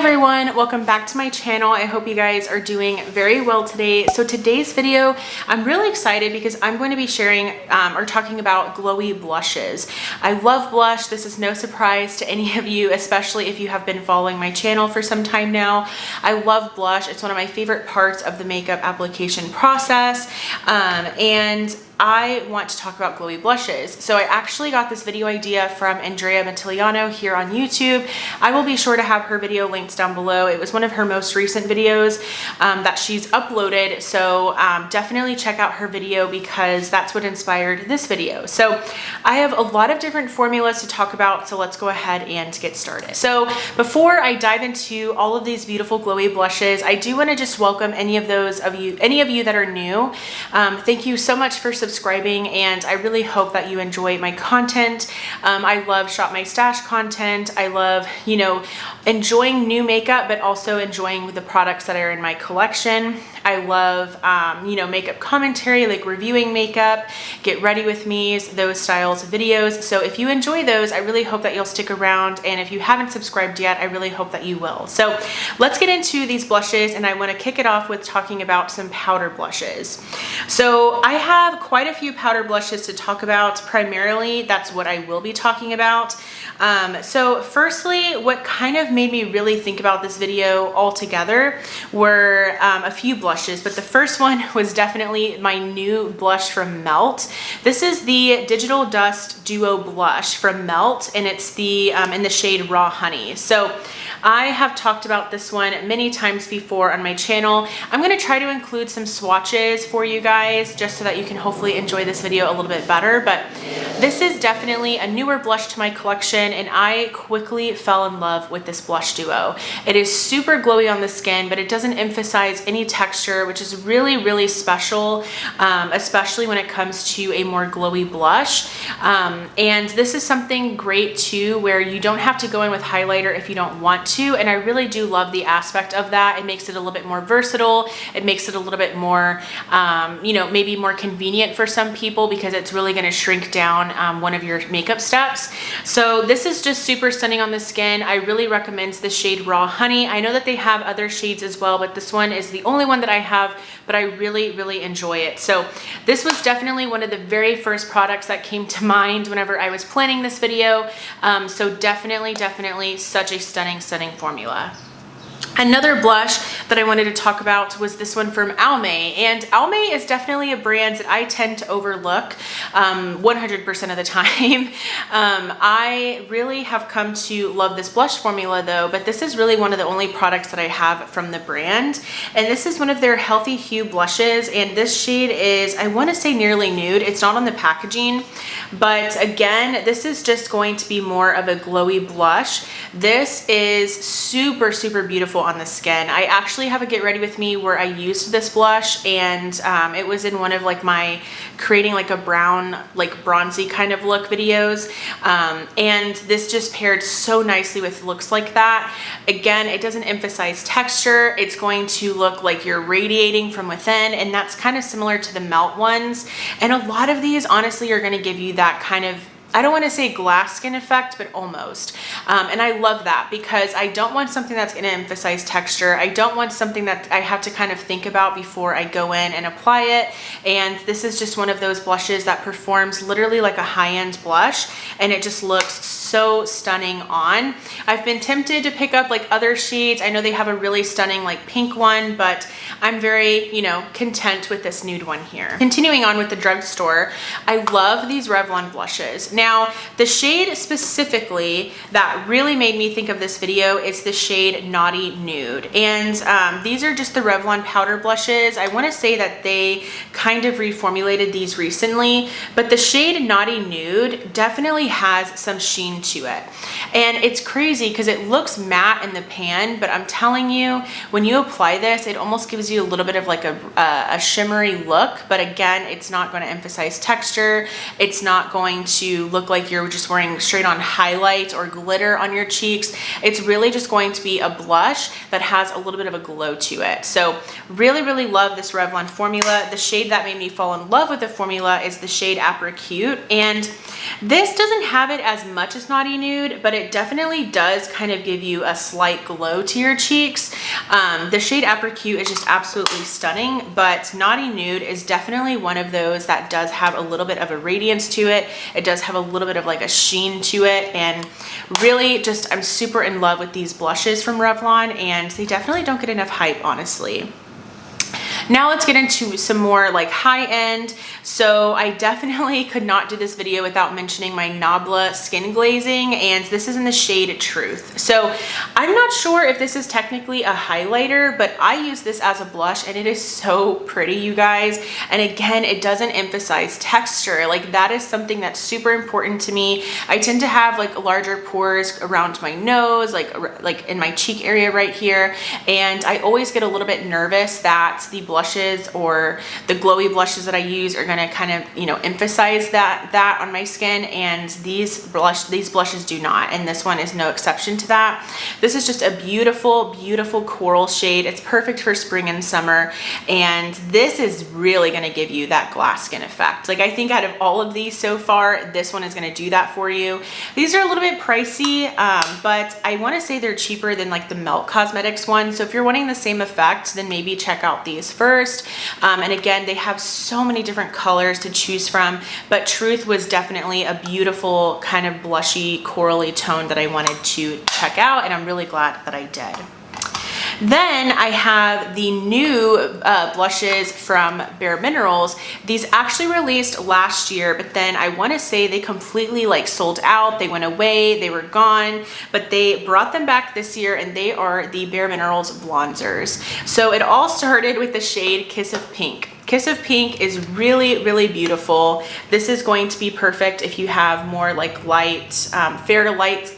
everyone, welcome back to my channel. I hope you guys are doing very well today. So today's video, I'm really excited because I'm going to be sharing or talking about glowy blushes. I love blush. This is no surprise to any of you, especially if you have been following my channel for some time now. I love blush. It's one of my favorite parts of the makeup application process. And I want to talk about glowy blushes. So I actually got this video idea from Andrea Matillano here on YouTube. I will be sure to have her video linked down below. It was one of her most recent videos that she's uploaded. So definitely check out her video because that's what inspired this video. So I have a lot of different formulas to talk about. So let's go ahead and get started. So before I dive into all of these beautiful glowy blushes, I do want to just welcome any of you that are new. Thank you so much for subscribing, and I really hope that you enjoy my content. I love Shop My Stash content. I love, enjoying new makeup, but also enjoying the products that are in my collection. I love, makeup commentary, like reviewing makeup, get ready with me, those styles of videos. So if you enjoy those, I really hope that you'll stick around. And if you haven't subscribed yet, I really hope that you will. So let's get into these blushes, and I want to kick it off with talking about some powder blushes. So I have quite a few powder blushes to talk about. Primarily, that's what I will be talking about. So firstly, what kind of made me really think about this video altogether were a few blushes, but the first one was definitely my new blush from Melt. This is the Digital Dust Duo Blush from Melt, and it's the in the shade Raw Honey. So I have talked about this one many times before on my channel. I'm going to try to include some swatches for you guys just so that you can hopefully enjoy this video a little bit better. But this is definitely a newer blush to my collection, and I quickly fell in love with this blush duo. It is super glowy on the skin, but it doesn't emphasize any texture, which is really, really special, especially when it comes to a more glowy blush. And this is something great too, where you don't have to go in with highlighter if you don't want to, and I really do love the aspect of that. It makes it a little bit more versatile. It makes it a little bit more, maybe more convenient for some people because it's really going to shrink down one of your makeup steps. So this is just super stunning on the skin. I really recommend the shade Raw Honey. I know that they have other shades as well, but this one is the only one that I have, but I really, really enjoy it. So this was definitely one of the very first products that came to mind whenever I was planning this video. So definitely such a stunning formula. Another blush that I wanted to talk about was this one from Almay, and Almay is definitely a brand that I tend to overlook 100% of the time. I really have come to love this blush formula though, but this is really one of the only products that I have from the brand, and this is one of their Healthy Hue blushes, and this shade is, I want to say, nearly nude. It's not on the packaging, but again, this is just going to be more of a glowy blush. This is super beautiful on the skin. I actually have a get ready with me where I used this blush, and it was in one of like my creating like a brown, like bronzy kind of look videos, and this just paired so nicely with looks like that. Again, it doesn't emphasize texture. It's going to look like you're radiating from within, and that's kind of similar to the Melt ones, and a lot of these honestly are going to give you that kind of, I don't want to say glass skin effect, but almost. And I love that because I don't want something that's going to emphasize texture. I don't want something that I have to kind of think about before I go in and apply it. And this is just one of those blushes that performs literally like a high-end blush, and it just looks so stunning on. I've been tempted to pick up like other shades. I know they have a really stunning like pink one, but I'm very, content with this nude one here. Continuing on with the drugstore, I love these Revlon blushes. Now, the shade specifically that really made me think of this video is the shade Naughty Nude. And these are just the Revlon powder blushes. I want to say that they kind of reformulated these recently, but the shade Naughty Nude definitely has some sheen to it. And it's crazy because it looks matte in the pan, but I'm telling you, when you apply this, it almost gives you a little bit of like a shimmery look. But again, it's not going to emphasize texture. It's not going to look like you're just wearing straight on highlight or glitter on your cheeks. It's really just going to be a blush that has a little bit of a glow to it. So really love this Revlon formula. The shade that made me fall in love with the formula is the shade Apricot, and this doesn't have it as much as as Naughty Nude, but it definitely does kind of give you a slight glow to your cheeks. The shade Apricot is just absolutely stunning, but Naughty Nude is definitely one of those that does have a little bit of a radiance to it. It does have a little bit of like a sheen to it, and really just I'm super in love with these blushes from Revlon, and they definitely don't get enough hype, honestly. Now let's get into some more like high end. So I definitely could not do this video without mentioning my Nabla skin glazing, and this is in the shade Truth. So I'm not sure if this is technically a highlighter, but I use this as a blush and it is so pretty, you guys. And again, it doesn't emphasize texture. Like that is something that's super important to me. I tend to have like larger pores around my nose, like in my cheek area right here. And I always get a little bit nervous that the blushes or the glowy blushes that I use are gonna kind of, you know, emphasize that on my skin, and these blushes do not, and this one is no exception to that. This is just a beautiful, beautiful coral shade. It's perfect for spring and summer, and this is really gonna give you that glass skin effect. Like I think out of all of these so far, this one is gonna do that for you. These are a little bit pricey, but I wanna say they're cheaper than like the Melt Cosmetics one. So if you're wanting the same effect, then maybe check out these first. And again, they have so many different colors to choose from, but Truth was definitely a beautiful kind of blushy corally tone that I wanted to check out, and I'm really glad that I did. Then I have the new blushes from Bare Minerals. These actually released last year, but then I want to say they completely like sold out. They went away, they were gone, but they brought them back this year, and they are the Bare Minerals bronzers. So it all started with the shade Kiss of Pink. Kiss of Pink is really, really beautiful. This is going to be perfect if you have more like light, fair to light,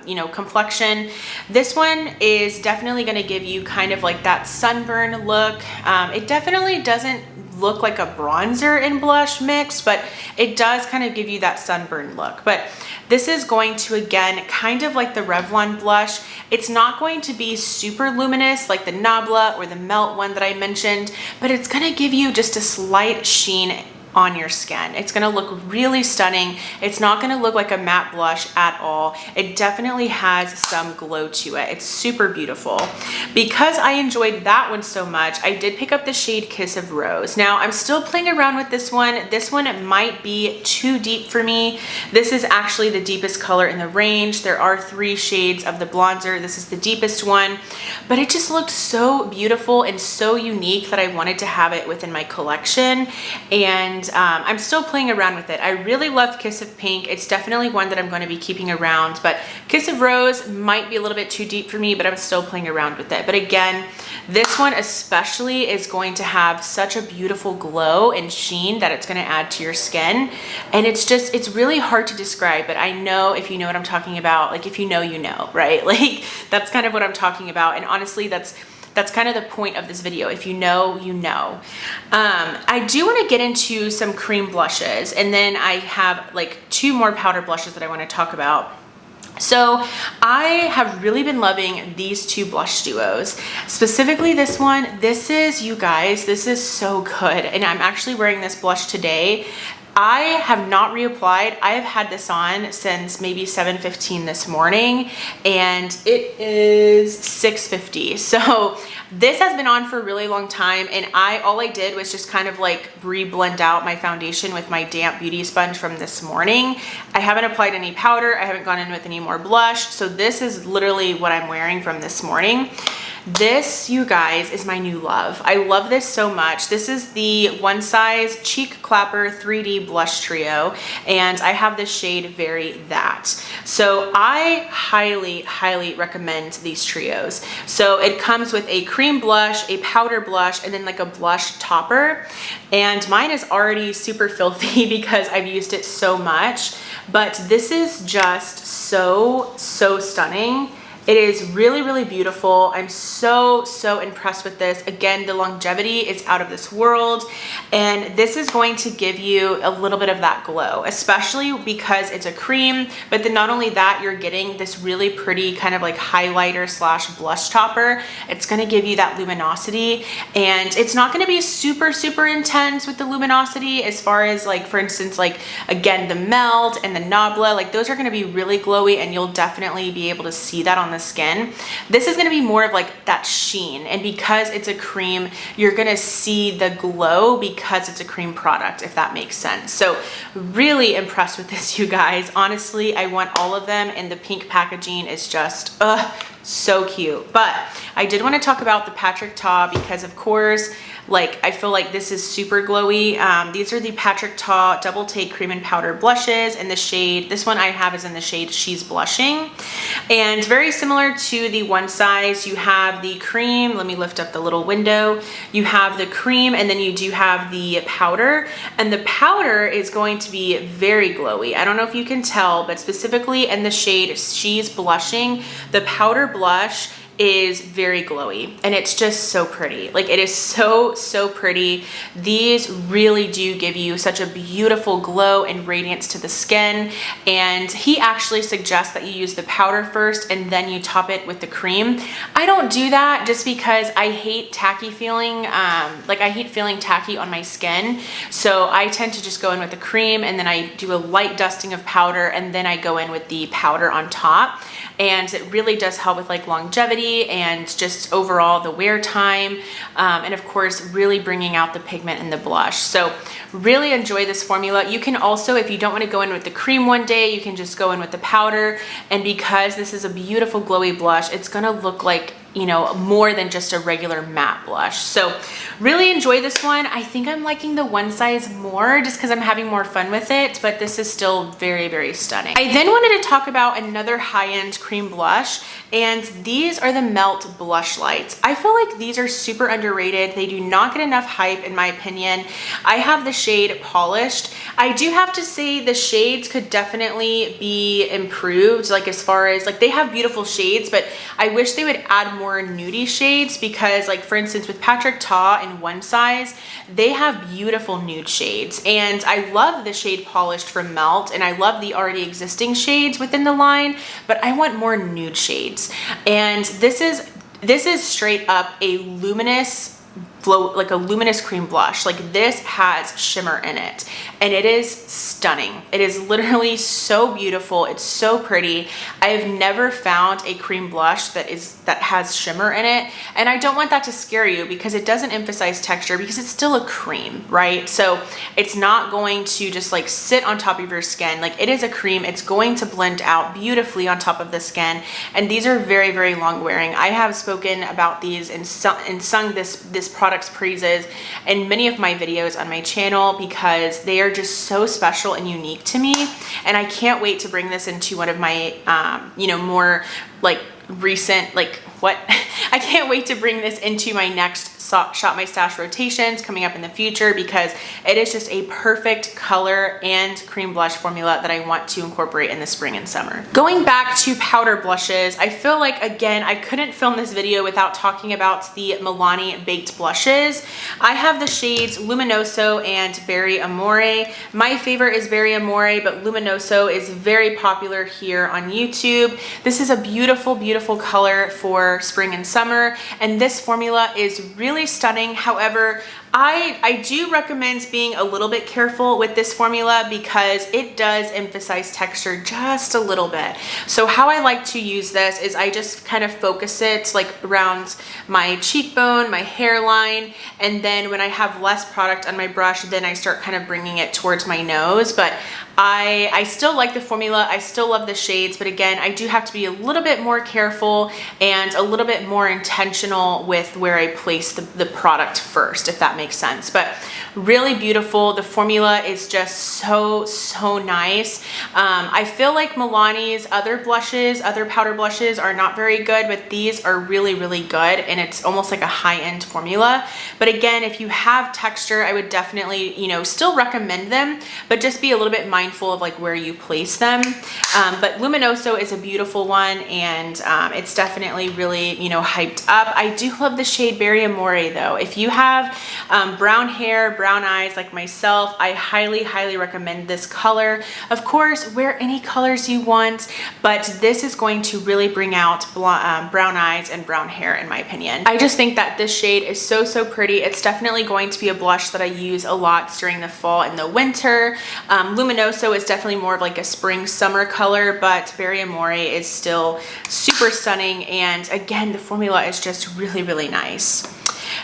you know, complexion. This one is definitely gonna give you kind of like that sunburn look. It definitely doesn't look like a bronzer and blush mix, but it does kind of give you that sunburn look. But this is going to, again, kind of like the Revlon blush. It's not going to be super luminous like the Nabla or the Melt one that I mentioned, but it's gonna give you just a slight sheen on your skin. It's gonna look really stunning. It's not gonna look like a matte blush at all. It definitely has some glow to it. It's super beautiful. Because I enjoyed that one so much, I did pick up the shade Kiss of Rose. Now I'm still playing around with this one. This one might be too deep for me. This is actually the deepest color in the range. There are 3 shades of the bronzer. This is the deepest one, but it just looked so beautiful and so unique that I wanted to have it within my collection. And I'm still playing around with it. I really love Kiss of Pink. It's definitely one that I'm going to be keeping around, but Kiss of Rose might be a little bit too deep for me, but I'm still playing around with it. But again, this one especially is going to have such a beautiful glow and sheen that it's going to add to your skin. And it's really hard to describe, but I know if you know what I'm talking about, like if you know, you know, right? Like that's kind of what I'm talking about. And honestly, that's kind of the point of this video. If you know, you know. I do want to get into some cream blushes, and then I have like 2 more powder blushes that I want to talk about. So I have really been loving these 2 blush duos, specifically this one. This is, you guys, this is so good. And I'm actually wearing this blush today. I have not reapplied. I have had this on since maybe 7:15 this morning, and it is 6:50. So this has been on for a really long time, and all I did was just kind of like re-blend out my foundation with my damp beauty sponge from this morning. I haven't applied any powder. I haven't gone in with any more blush. So this is literally what I'm wearing from this morning. This, you guys, is my new love. I love this so much. This is the One Size Cheek Clapper 3D Blush Trio, and I have this shade Very That. So I highly, highly recommend these trios. So it comes with a cream blush, a powder blush, and then like a blush topper. And mine is already super filthy because I've used it so much, but this is just so, so stunning. It is really, really beautiful. I'm so impressed with this. Again, the longevity is out of this world, and this is going to give you a little bit of that glow, especially because it's a cream. But then not only that, you're getting this really pretty kind of like highlighter slash blush topper. It's going to give you that luminosity, and it's not going to be super intense with the luminosity as far as like, for instance, like again, the melt and the nabla, like those are going to be really glowy, and you'll definitely be able to see that on the skin. This is going to be more of like that sheen, and because it's a cream, you're going to see the glow because it's a cream product, if that makes sense. So really impressed with this, you guys. Honestly, I want all of them, and the pink packaging is just so cute. But I did want to talk about the Patrick Ta because, of course, like I feel like this is super glowy. These are the Patrick Ta Double Take Cream and Powder blushes in the shade. This one I have is in the shade She's Blushing, and very similar to the One Size. You have the cream. Let me lift up the little window. You have the cream, and then you do have the powder, and the powder is going to be very glowy. I don't know if you can tell, but specifically in the shade She's Blushing, the powder blush is very glowy, and it's just so pretty. Like it is so pretty. These really do give you such a beautiful glow and radiance to the skin, and he actually suggests that you use the powder first and then you top it with the cream. I don't do that just because I hate tacky feeling, like I hate feeling tacky on my skin, so I tend to just go in with the cream, and then I do a light dusting of powder, and then I go in with the powder on top. And it really does help with like longevity and just overall the wear time, and of course really bringing out the pigment in the blush. So really enjoy this formula. You can also, if you don't want to go in with the cream one day, you can just go in with the powder, and because this is a beautiful glowy blush, it's gonna look like, you know, more than just a regular matte blush. So really enjoy this one. I think I'm liking the One Size more just because I'm having more fun with it, but this is still very stunning. I then wanted to talk about another high-end cream blush, and these are the Melt Blush Lights. I feel like these are super underrated. They do not get enough hype in my opinion. I have the shade Polished. I do have to say the shades could definitely be improved, like as far as like they have beautiful shades, but I wish they would add more nudie shades, because like for instance with Patrick Ta in One Size, they have beautiful nude shades, and I love the shade Polished from Melt, and I love the already existing shades within the line, but I want more nude shades. And this is straight up a luminous glow, like a luminous cream blush. Like this has shimmer in it, and it is stunning. It is literally so beautiful. It's so pretty. I have never found a cream blush that has shimmer in it, and I don't want that to scare you because it doesn't emphasize texture, because it's still a cream, right? So it's not going to just like sit on top of your skin. Like it is a cream. It's going to blend out beautifully on top of the skin, and these are very long wearing. I have spoken about these and sung this product's praises in many of my videos on my channel because they are just so special and unique to me, and I can't wait to bring this into one of my you know, more like recent, like what I can't wait to bring this into my next Shop My Stash rotations coming up in the future, because it is just a perfect color and cream blush formula that I want to incorporate in the spring and summer. Going back to powder blushes, I feel like, again, I couldn't film this video without talking about the Milani Baked Blushes. I have the shades Luminoso and Berry Amore. My favorite is Berry Amore, but Luminoso is very popular here on YouTube. This is a beautiful color for spring and summer, and this formula is really stunning. However, I do recommend being a little bit careful with this formula because it does emphasize texture just a little bit. So how I like to use this is I just kind of focus it like around my cheekbone, my hairline, and then when I have less product on my brush, then I start kind of bringing it towards my nose. But I still like the formula. I still love the shades, but again, I do have to be a little bit more careful and a little bit more intentional with where I place the product first, if that makes sense. But really beautiful. The formula is just so nice. I feel like Milani's other blushes, other powder blushes are not very good, but these are really good, and it's almost like a high-end formula. But again, if you have texture, I would definitely, you know, still recommend them, but just be a little bit mindful of like where you place them. But Luminoso is a beautiful one, and it's definitely really, you know, hyped up. I do love the shade Berry Amore though. If you have brown hair, brown eyes like myself, I highly recommend this color. Of course, wear any colors you want, but this is going to really bring out brown eyes and brown hair in my opinion. I just think that this shade is so pretty. It's definitely going to be a blush that I use a lot during the fall and the winter. Luminoso is definitely more of like a spring summer color, but Berry Amore is still super stunning, and again, the formula is just really nice.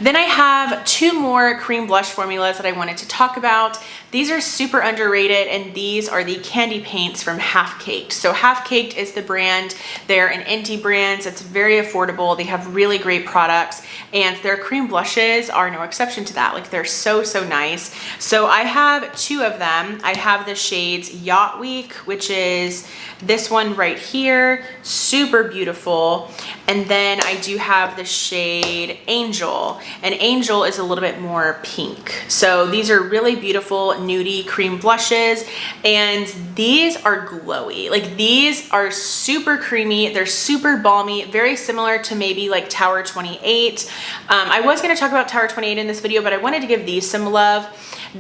Then I have two more cream blush formulas that I wanted to talk about. These are super underrated, and these are the candy paints from Half Caked. So Half Caked is the brand. They're an indie brand. It's very affordable. They have really great products, and their cream blushes are no exception to that. Like, they're so nice. So I have two of them. I have the shades Yacht Week, which is this one right here, super beautiful. And then I do have the shade Angel, and Angel is a little bit more pink. So these are really beautiful nudie cream blushes, and these are glowy. Like, these are super creamy, they're super balmy, very similar to maybe like Tower 28. I was going to talk about Tower 28 in this video, but I wanted to give these some love.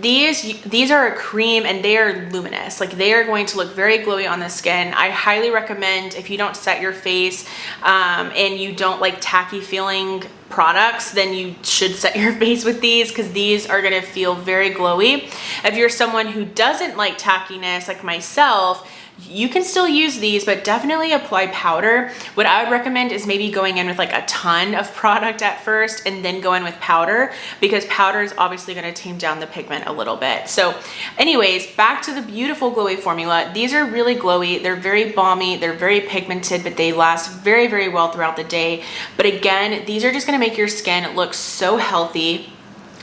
These are a cream, and they are luminous. Like, they are going to look very glowy on the skin. I highly recommend, if you don't set your face and you don't like tacky feeling products, then you should set your face with these, because these are going to feel very glowy. If you're someone who doesn't like tackiness like myself, you can still use these, but definitely apply powder. What I would recommend is maybe going in with like a ton of product at first and then go in with powder, because powder is obviously going to tame down the pigment a little bit. So anyways, back to the beautiful glowy formula. These are really glowy. They're very balmy. They're very pigmented, but they last very well throughout the day. But again, these are just going to make your skin look so healthy.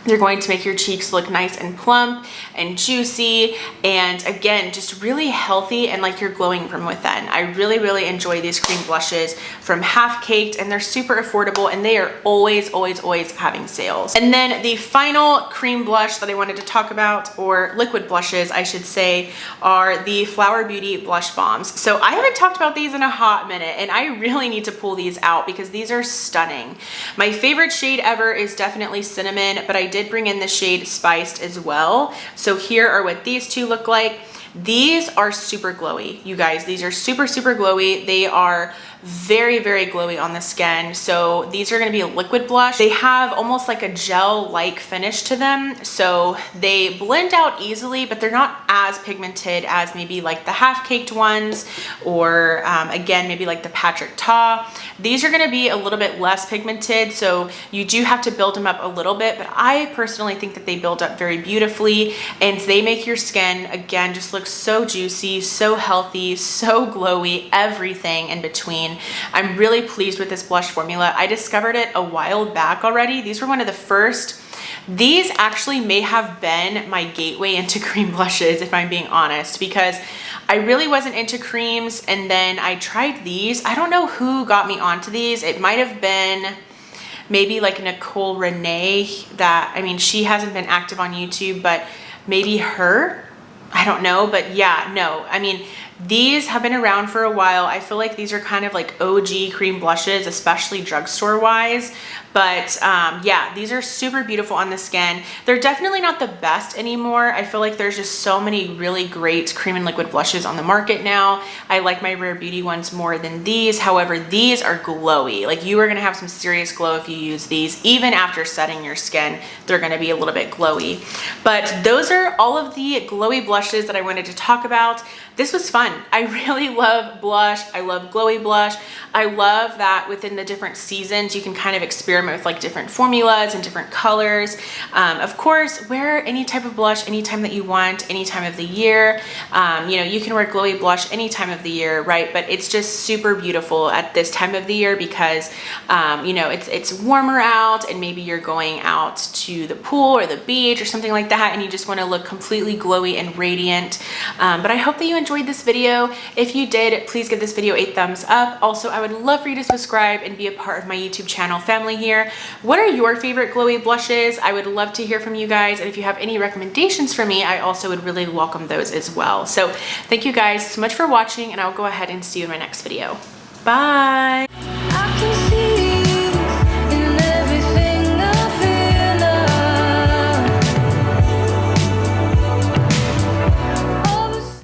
They're going to make your cheeks look nice and plump and juicy, and again, just really healthy, and like you're glowing from within. I really enjoy these cream blushes from Half Caked, and they're super affordable, and they are always having sales. And then the final cream blush that I wanted to talk about, or liquid blushes I should say, are the Flower Beauty Blush Bombs. So I haven't talked about these in a hot minute, and I really need to pull these out because these are stunning. My favorite shade ever is definitely Cinnamon, but I did bring in the shade Spiced as well. So here are what these two look like. These are super glowy, you guys. These are super glowy. They are very glowy on the skin. So these are going to be a liquid blush. They have almost like a gel-like finish to them, so they blend out easily, but they're not as pigmented as maybe like the Half Caked ones, or again, maybe like the Patrick Ta. These are going to be a little bit less pigmented, so you do have to build them up a little bit, but I personally think that they build up very beautifully, and they make your skin, again, just look so juicy, so healthy, so glowy, everything in between. I'm really pleased with this blush formula. I discovered it a while back already. These were one of the first. These actually may have been my gateway into cream blushes, if I'm being honest, because I really wasn't into creams, and then I tried these. I don't know who got me onto these. It might have been maybe like Nicole Renee, that, I mean, she hasn't been active on YouTube, but maybe her. I don't know, but yeah, no, I mean, these have been around for a while. I feel like these are kind of like OG cream blushes, especially drugstore wise. But yeah, these are super beautiful on the skin. They're definitely not the best anymore. I feel like there's just so many really great cream and liquid blushes on the market now. I like my Rare Beauty ones more than these. However, these are glowy. Like, you are gonna have some serious glow if you use these. Even after setting your skin, they're gonna be a little bit glowy. But those are all of the glowy blushes that I wanted to talk about. this was fun. I really love blush. I love glowy blush. I love that within the different seasons, you can kind of experiment with like different formulas and different colors. Of course, wear any type of blush anytime that you want, any time of the year. You know, you can wear glowy blush any time of the year, right? But it's just super beautiful at this time of the year because, you know, it's warmer out and maybe you're going out to the pool or the beach or something like that and you just want to look completely glowy and radiant. But I hope that you enjoyed this video. If you did, please give this video a thumbs up. Also, I would love for you to subscribe and be a part of my YouTube channel family here. What are your favorite glowy blushes? I would love to hear from you guys. And if you have any recommendations for me, I also would really welcome those as well. So thank you guys so much for watching, and I'll go ahead and see you in my next video. Bye.